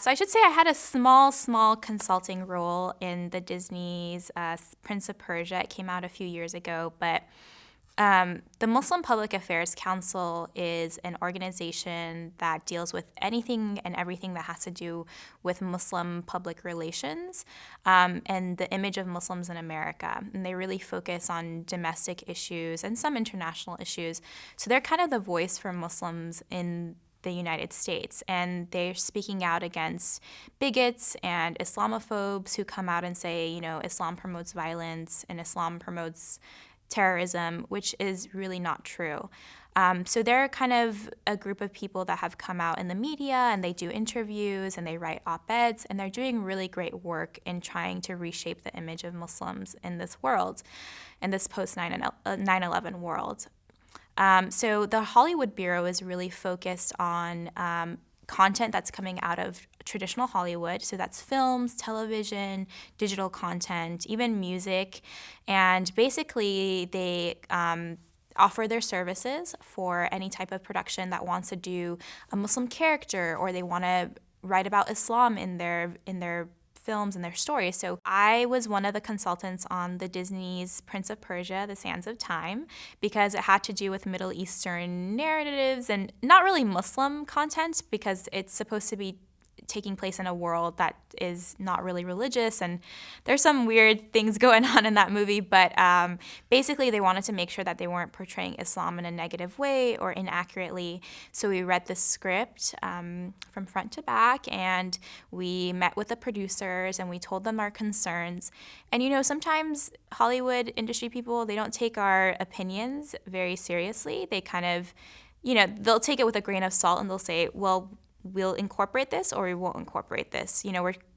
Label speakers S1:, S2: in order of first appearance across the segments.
S1: So I should say I had a small consulting role in the Disney's Prince of Persia. It came out a few years ago, but the Muslim Public Affairs Council is an organization that deals with anything and everything that has to do with Muslim public relations and the image of Muslims in America. And they really focus on domestic issues and some international issues. So they're kind of the voice for Muslims in the United States, and they're speaking out against bigots and Islamophobes who come out and say, Islam promotes violence and Islam promotes terrorism, which is really not true. So they're kind of a group of people that have come out in the media, and they do interviews and they write op-eds, and they're doing really great work in trying to reshape the image of Muslims in this world, in this post 9/11 world. So the Hollywood Bureau is really focused on content that's coming out of traditional Hollywood. So that's films, television, digital content, even music. And basically they offer their services for any type of production that wants to do a Muslim character, or they want to write about Islam in their films and their stories. So I was one of the consultants on the Disney's Prince of Persia, The Sands of Time, because it had to do with Middle Eastern narratives and not really Muslim content, because it's supposed to be taking place in a world that is not really religious, and there's some weird things going on in that movie, but basically they wanted to make sure that they weren't portraying Islam in a negative way or inaccurately. So we read the script from front to back, and we met with the producers and we told them our concerns. And sometimes Hollywood industry people, they don't take our opinions very seriously. They kind of, they'll take it with a grain of salt, and they'll say, well, we'll incorporate this or we won't incorporate this.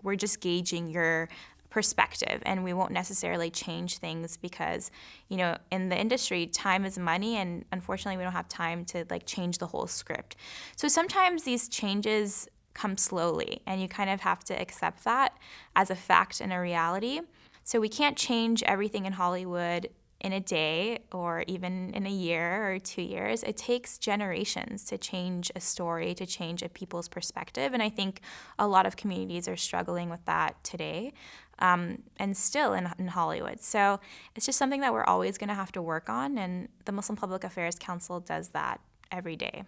S1: We're just gauging your perspective, and we won't necessarily change things because, in the industry, time is money, and unfortunately we don't have time to change the whole script. So sometimes these changes come slowly, and you kind of have to accept that as a fact and a reality. So we can't change everything in Hollywood in a day or even in a year or 2 years. It takes generations to change a story, to change a people's perspective. And I think a lot of communities are struggling with that today, and still in Hollywood. So it's just something that we're always going to have to work on. And the Muslim Public Affairs Council does that every day.